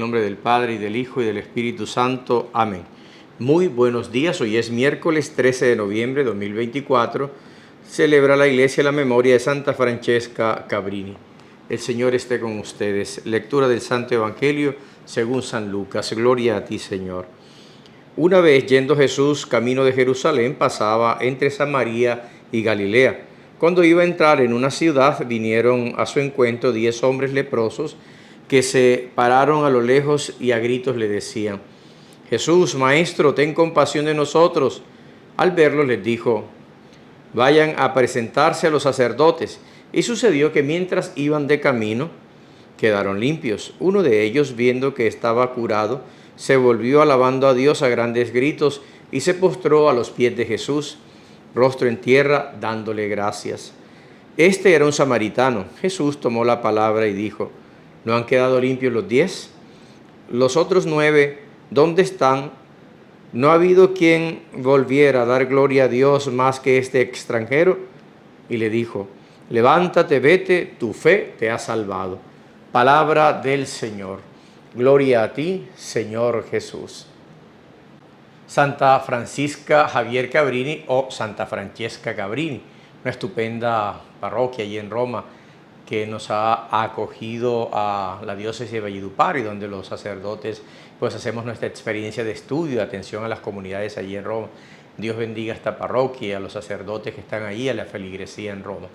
nombre del Padre, y del Hijo, y del Espíritu Santo. Amén. Muy buenos días. Hoy es miércoles 13 de noviembre de 2024. Celebra la Iglesia la memoria de Santa Francesca Cabrini. El Señor esté con ustedes. Lectura del Santo Evangelio según San Lucas. Gloria a ti, Señor. Una vez, yendo Jesús camino de Jerusalén, pasaba entre Samaria y Galilea. Cuando iba a entrar en una ciudad, vinieron a su encuentro 10 hombres leprosos que se pararon a lo lejos y a gritos le decían: Jesús, Maestro, ten compasión de nosotros. Al verlos les dijo: vayan a presentarse a los sacerdotes. Y sucedió que mientras iban de camino, quedaron limpios. Uno de ellos, viendo que estaba curado, se volvió alabando a Dios a grandes gritos y se postró a los pies de Jesús, rostro en tierra, dándole gracias. Este era un samaritano. Jesús tomó la palabra y dijo: ¿no han quedado limpios los 10? Los otros 9, ¿dónde están? ¿No ha habido quien volviera a dar gloria a Dios más que este extranjero? Y le dijo: levántate, vete, tu fe te ha salvado. Palabra del Señor. Gloria a ti, Señor Jesús. Santa Francisca Javier Cabrini, o Santa Francesca Cabrini, una estupenda parroquia allí en Roma que nos ha acogido a la diócesis de Valledupar, y donde los sacerdotes pues hacemos nuestra experiencia de estudio, de atención a las comunidades allí en Roma. Dios bendiga esta parroquia, a los sacerdotes que están allí, a la feligresía en Roma.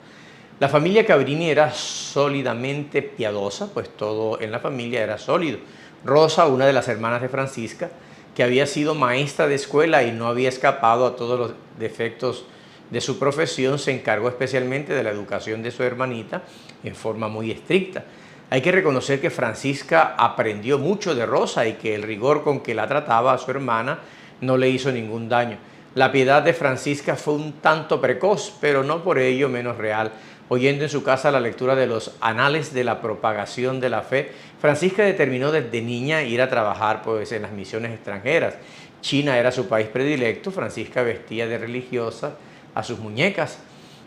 La familia Cabrini era sólidamente piadosa, pues todo en la familia era sólido. Rosa, una de las hermanas de Francisca, que había sido maestra de escuela y no había escapado a todos los defectos de su profesión, se encargó especialmente de la educación de su hermanita en forma muy estricta. Hay que reconocer que Francisca aprendió mucho de Rosa y que el rigor con que la trataba a su hermana no le hizo ningún daño. La piedad de Francisca fue un tanto precoz, pero no por ello menos real. Oyendo en su casa la lectura de los anales de la propagación de la fe, Francisca determinó desde niña ir a trabajar pues, en las misiones extranjeras. China era su país predilecto. Francisca vestía de religiosa a sus muñecas.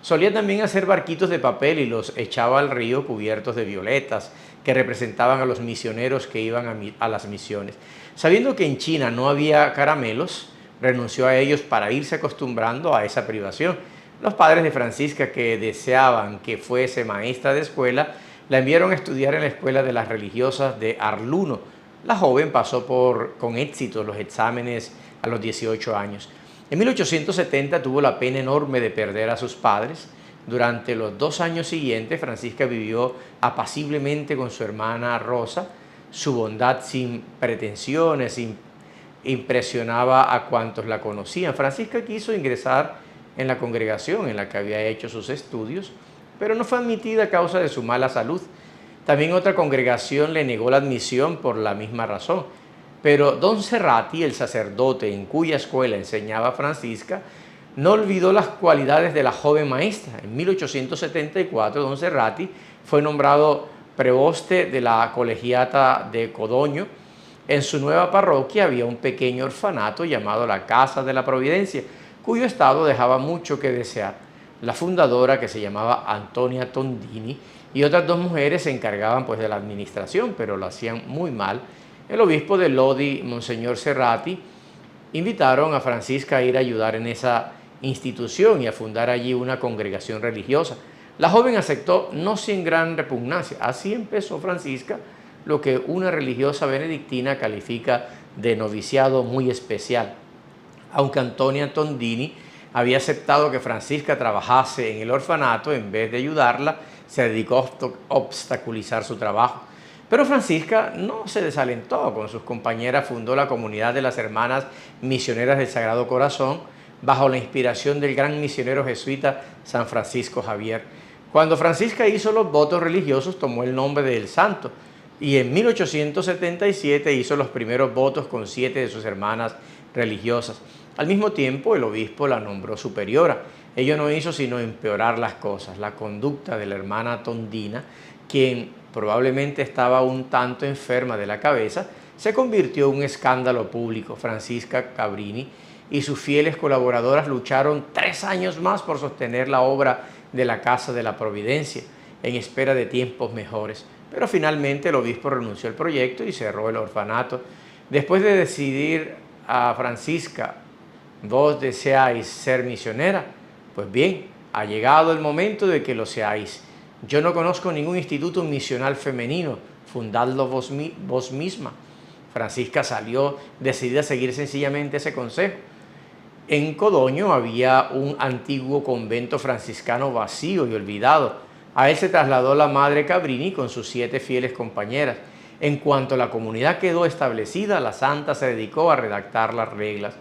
Solía también hacer barquitos de papel y los echaba al río cubiertos de violetas que representaban a los misioneros que iban a las misiones. Sabiendo que en China no había caramelos, renunció a ellos para irse acostumbrando a esa privación. Los padres de Francisca, que deseaban que fuese maestra de escuela, la enviaron a estudiar en la escuela de las religiosas de Arluno. La joven pasó con éxito los exámenes a los 18 años. En 1870 tuvo la pena enorme de perder a sus padres. Durante los 2 años siguientes, Francisca vivió apaciblemente con su hermana Rosa. Su bondad sin pretensiones impresionaba a cuantos la conocían. Francisca quiso ingresar en la congregación en la que había hecho sus estudios, pero no fue admitida a causa de su mala salud. También otra congregación le negó la admisión por la misma razón. Pero don Serrati, el sacerdote en cuya escuela enseñaba Francisca, no olvidó las cualidades de la joven maestra. En 1874, don Serrati fue nombrado preboste de la colegiata de Codoño. En su nueva parroquia había un pequeño orfanato llamado la Casa de la Providencia, cuyo estado dejaba mucho que desear. La fundadora, que se llamaba Antonia Tondini, y otras 2 mujeres se encargaban pues de la administración, pero lo hacían muy mal. El obispo de Lodi, Monseñor Serrati, invitaron a Francisca a ir a ayudar en esa institución y a fundar allí una congregación religiosa. La joven aceptó, no sin gran repugnancia. Así empezó Francisca lo que una religiosa benedictina califica de noviciado muy especial. Aunque Antonia Tondini había aceptado que Francisca trabajase en el orfanato, en vez de ayudarla, se dedicó a obstaculizar su trabajo. Pero Francisca no se desalentó. Con sus compañeras fundó la comunidad de las Hermanas Misioneras del Sagrado Corazón, bajo la inspiración del gran misionero jesuita San Francisco Javier. Cuando Francisca hizo los votos religiosos, tomó el nombre del santo, y en 1877 hizo los primeros votos con 7 de sus hermanas religiosas. Al mismo tiempo, el obispo la nombró superiora. Ello no hizo sino empeorar las cosas. La conducta de la hermana Tondina, quien probablemente estaba un tanto enferma de la cabeza, se convirtió en un escándalo público. Francisca Cabrini y sus fieles colaboradoras lucharon 3 años más por sostener la obra de la Casa de la Providencia, en espera de tiempos mejores. pero finalmente el obispo renunció al proyecto y cerró el orfanato. Después de decidir a Francisca: ¿vos deseáis ser misionera? Pues bien, ha llegado el momento de que lo seáis. Yo no conozco ningún instituto misional femenino, fundadlo vos misma. Francisca salió decidida a seguir sencillamente ese consejo. En Codoño había un antiguo convento franciscano vacío y olvidado. A él se trasladó la madre Cabrini con sus 7 fieles compañeras. En cuanto la comunidad quedó establecida, la santa se dedicó a redactar las reglas.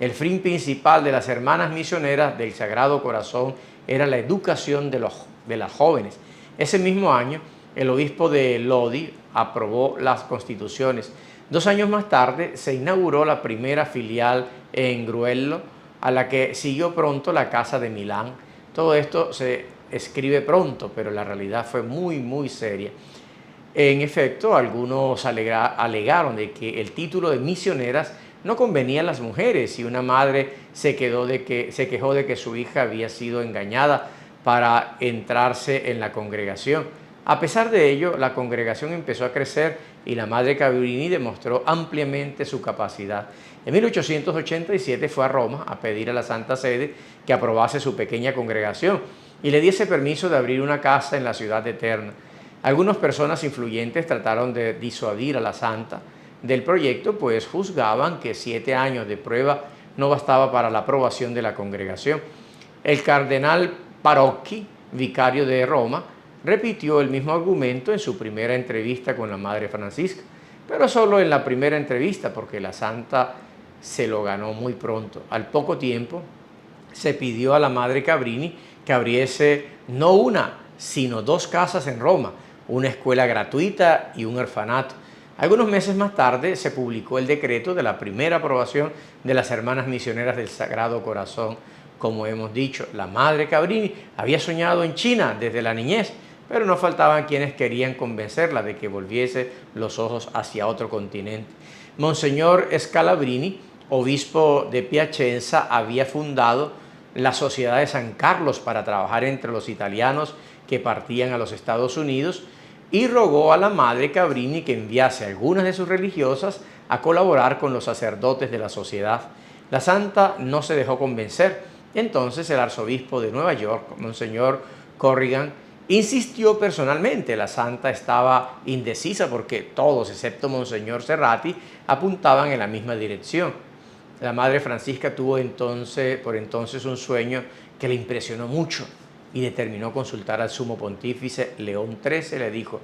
El fin principal de las hermanas misioneras del Sagrado Corazón era la educación de las jóvenes. Ese mismo año, el obispo de Lodi aprobó las constituciones. 2 años más tarde se inauguró la primera filial en Gruello, a la que siguió pronto la Casa de Milán. Todo esto se escribe pronto, pero la realidad fue muy seria. En efecto, algunos alegaron de que el título de misioneras no convenía a las mujeres, y una madre se quejó de que su hija había sido engañada para entrarse en la congregación. A pesar de ello, la congregación empezó a crecer y la madre Cabrini demostró ampliamente su capacidad. En 1887 fue a Roma a pedir a la Santa Sede que aprobase su pequeña congregación y le diese permiso de abrir una casa en la ciudad eterna. Algunas personas influyentes trataron de disuadir a la santa del proyecto, pues juzgaban que 7 años de prueba no bastaba para la aprobación de la congregación. El cardenal Parocchi, vicario de Roma, repitió el mismo argumento en su primera entrevista con la Madre Francisca, pero solo en la primera entrevista, porque la santa se lo ganó muy pronto. Al poco tiempo se pidió a la Madre Cabrini que abriese no una, sino 2 casas en Roma, una escuela gratuita y un orfanato. Algunos meses más tarde se publicó el decreto de la primera aprobación de las hermanas misioneras del Sagrado Corazón. Como hemos dicho, la Madre Cabrini había soñado en China desde la niñez, pero no faltaban quienes querían convencerla de que volviese los ojos hacia otro continente. Monseñor Scalabrini, obispo de Piacenza, había fundado la Sociedad de San Carlos para trabajar entre los italianos que partían a los Estados Unidos, y rogó a la Madre Cabrini que enviase a algunas de sus religiosas a colaborar con los sacerdotes de la sociedad. La santa no se dejó convencer. Entonces el arzobispo de Nueva York, Monseñor Corrigan, insistió personalmente. La santa estaba indecisa porque todos, excepto Monseñor Serrati, apuntaban en la misma dirección. La Madre Francisca tuvo por entonces un sueño que le impresionó mucho y determinó consultar al sumo pontífice. León XIII le dijo: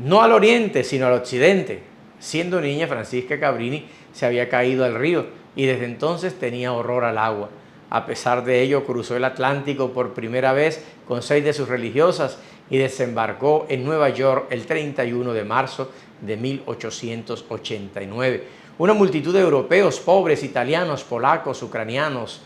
no al oriente, sino al occidente. Siendo niña, Francisca Cabrini se había caído al río y desde entonces tenía horror al agua. A pesar de ello, cruzó el Atlántico por primera vez con 6 de sus religiosas y desembarcó en Nueva York el 31 de marzo de 1889. Una multitud de europeos, pobres, italianos, polacos, ucranianos,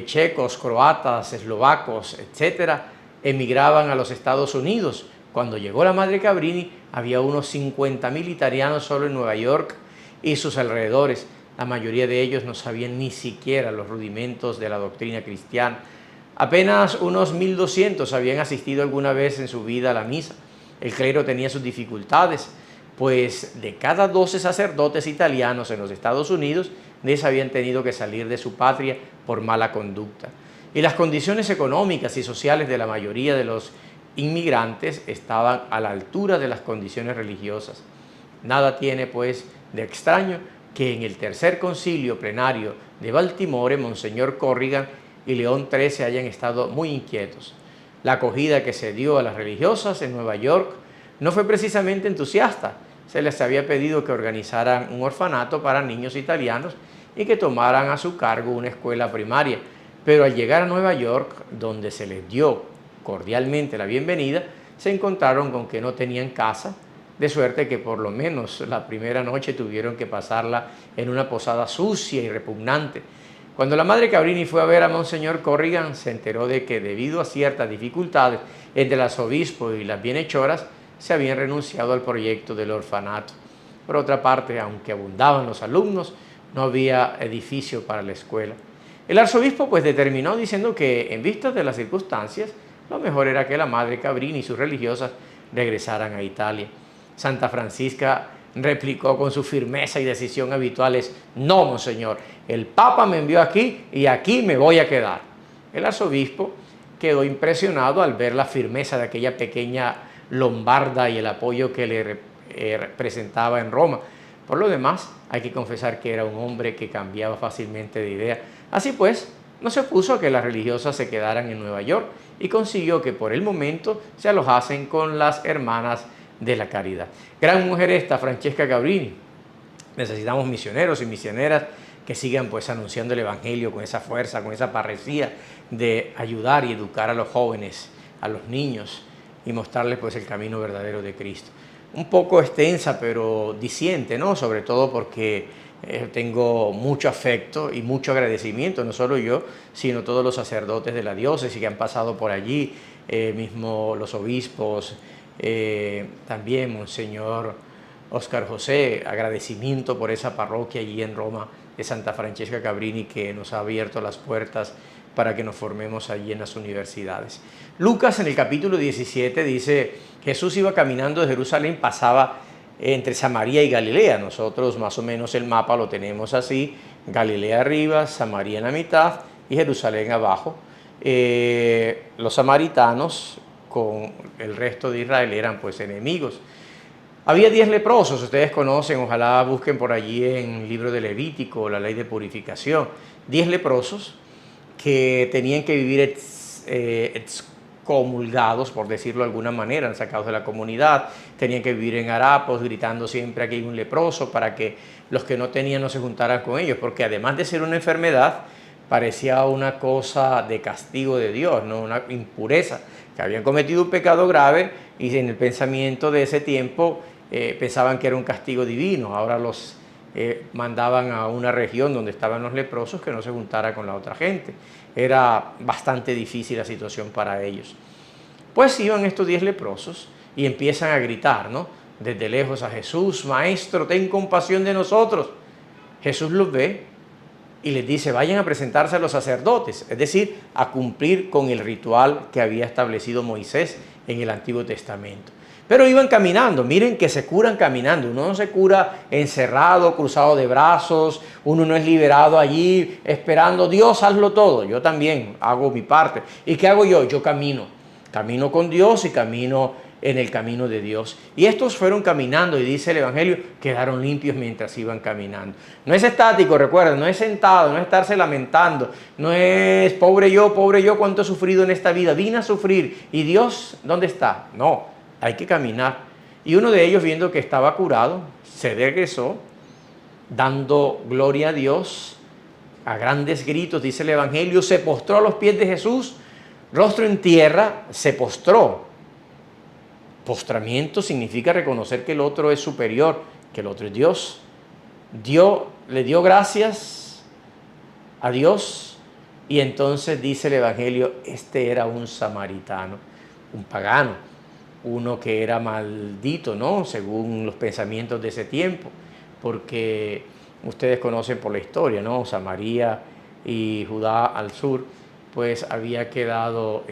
checos, croatas, eslovacos, etcétera, emigraban a los Estados Unidos. Cuando llegó la Madre Cabrini, había unos 50.000 italianos solo en Nueva York y sus alrededores. La mayoría de ellos no sabían ni siquiera los rudimentos de la doctrina cristiana. Apenas unos 1.200 habían asistido alguna vez en su vida a la misa. El clero tenía sus dificultades, pues de cada 12 sacerdotes italianos en los Estados Unidos, 10 habían tenido que salir de su patria por mala conducta. Y las condiciones económicas y sociales de la mayoría de los inmigrantes estaban a la altura de las condiciones religiosas. Nada tiene, pues, de extraño que en el tercer concilio plenario de Baltimore, Monseñor Corrigan y León XIII hayan estado muy inquietos. La acogida que se dio a las religiosas en Nueva York no fue precisamente entusiasta. Se les había pedido que organizaran un orfanato para niños italianos y que tomaran a su cargo una escuela primaria. Pero al llegar a Nueva York, donde se les dio cordialmente la bienvenida, se encontraron con que no tenían casa, de suerte que por lo menos la primera noche tuvieron que pasarla en una posada sucia y repugnante. Cuando la Madre Cabrini fue a ver a Monseñor Corrigan, se enteró de que debido a ciertas dificultades entre el arzobispo y las bienhechoras, se habían renunciado al proyecto del orfanato. Por otra parte, aunque abundaban los alumnos, no había edificio para la escuela. El arzobispo pues determinó diciendo que en vista de las circunstancias, lo mejor era que la Madre Cabrini y sus religiosas regresaran a Italia. Santa Francisca replicó con su firmeza y decisión habituales: no, monseñor, el Papa me envió aquí y aquí me voy a quedar. El arzobispo quedó impresionado al ver la firmeza de aquella pequeña lombarda y el apoyo que le representaba en Roma. Por lo demás, hay que confesar que era un hombre que cambiaba fácilmente de idea. Así pues, no se opuso a que las religiosas se quedaran en Nueva York y consiguió que por el momento se alojasen con las hermanas de la caridad. Gran mujer esta, Francesca Cabrini. Necesitamos misioneros y misioneras que sigan pues anunciando el Evangelio con esa fuerza, con esa parresía de ayudar y educar a los jóvenes, a los niños y mostrarles pues el camino verdadero de Cristo. Un poco extensa, pero diciente, ¿no? Sobre todo porque tengo mucho afecto y mucho agradecimiento, no solo yo, sino todos los sacerdotes de la diócesis que han pasado por allí, mismo los obispos, también Monseñor Óscar José, agradecimiento por esa parroquia allí en Roma de Santa Francesca Cabrini que nos ha abierto las puertas para que nos formemos allí en las universidades. Lucas en el capítulo 17 dice: Jesús iba caminando de Jerusalén, pasaba entre Samaria y Galilea. Nosotros más o menos el mapa lo tenemos así: Galilea arriba, Samaria en la mitad y Jerusalén abajo. Los samaritanos con el resto de Israel eran pues enemigos. Había 10 leprosos, ustedes conocen, ojalá busquen por allí en el libro de Levítico, la ley de purificación. 10 leprosos que tenían que vivir excomulgados, por decirlo de alguna manera, sacados de la comunidad, tenían que vivir en harapos, gritando siempre: aquí hay un leproso, para que los que no tenían no se juntaran con ellos, porque además de ser una enfermedad, parecía una cosa de castigo de Dios, ¿no? Una impureza, que habían cometido un pecado grave y en el pensamiento de ese tiempo pensaban que era un castigo divino. Ahora los mandaban a una región donde estaban los leprosos que no se juntara con la otra gente. Era bastante difícil la situación para ellos. Pues iban estos 10 leprosos y empiezan a gritar, ¿no? Desde lejos a Jesús: Maestro, ten compasión de nosotros. Jesús los ve y les dice: vayan a presentarse a los sacerdotes, es decir, a cumplir con el ritual que había establecido Moisés en el Antiguo Testamento. Pero iban caminando, miren que se curan caminando. Uno no se cura encerrado, cruzado de brazos, uno no es liberado allí esperando: Dios, hazlo todo. Yo también hago mi parte. ¿Y qué hago yo? Yo camino con Dios y camino en el camino de Dios. Y estos fueron caminando y dice el Evangelio, quedaron limpios mientras iban caminando. No es estático, recuerden, no es sentado, no es estarse lamentando, no es pobre yo, cuánto he sufrido en esta vida, vine a sufrir y Dios, ¿dónde está? No, hay que caminar. Y uno de ellos, viendo que estaba curado, se regresó dando gloria a Dios a grandes gritos, dice el Evangelio, se postró a los pies de Jesús, rostro en tierra, se postró. Postramiento significa reconocer que el otro es superior, que el otro es Dios. Le dio gracias a Dios y entonces dice el Evangelio, este era un samaritano, un pagano, uno que era maldito, ¿no? Según los pensamientos de ese tiempo, porque ustedes conocen por la historia, ¿no? Samaria y Judá al sur, pues había quedado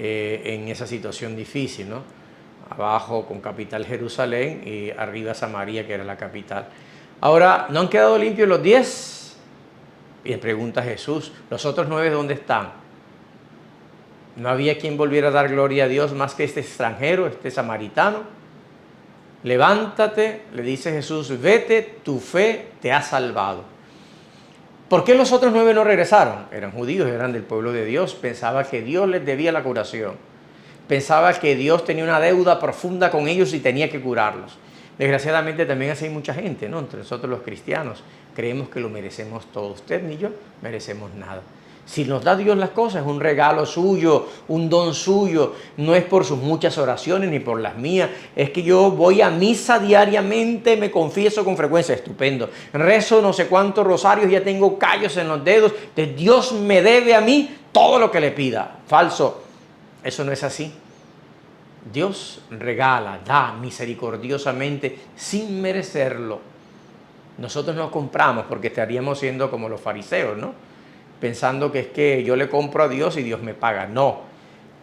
en esa situación difícil, ¿no? Abajo con capital Jerusalén y arriba Samaria, que era la capital. Ahora, ¿no han quedado limpios los 10? Y le pregunta Jesús, ¿los otros 9 dónde están? ¿No había quien volviera a dar gloria a Dios más que este extranjero, este samaritano? Levántate, le dice Jesús, vete, tu fe te ha salvado. ¿Por qué los otros 9 no regresaron? Eran judíos, eran del pueblo de Dios, pensaba que Dios les debía la curación. Pensaba que Dios tenía una deuda profunda con ellos y tenía que curarlos. Desgraciadamente también así hay mucha gente, ¿no? Entre nosotros los cristianos creemos que lo merecemos todo. Usted ni yo merecemos nada. Si nos da Dios las cosas, es un regalo suyo, un don suyo. No es por sus muchas oraciones ni por las mías. Es que yo voy a misa diariamente, me confieso con frecuencia. Estupendo. Rezo no sé cuántos rosarios, ya tengo callos en los dedos. Dios me debe a mí todo lo que le pida. Falso. Eso no es así. Dios regala, da misericordiosamente sin merecerlo. Nosotros no compramos porque estaríamos siendo como los fariseos, ¿no? Pensando que es que yo le compro a Dios y Dios me paga. No,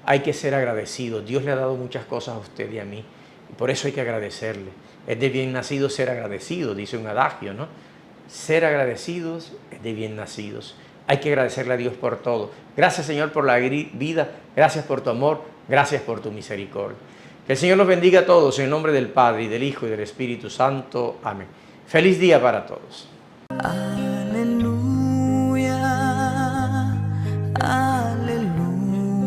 Hay que ser agradecidos. Dios le ha dado muchas cosas a usted y a mí. Y por eso hay que agradecerle. Es de bien nacido ser agradecido, dice un adagio, ¿no? Ser agradecidos es de bien nacidos. Hay que agradecerle a Dios por todo. Gracias, Señor, por la vida. Gracias por tu amor. Gracias por tu misericordia. Que el Señor los bendiga a todos en el nombre del Padre, y del Hijo, y del Espíritu Santo. Amén. Feliz día para todos.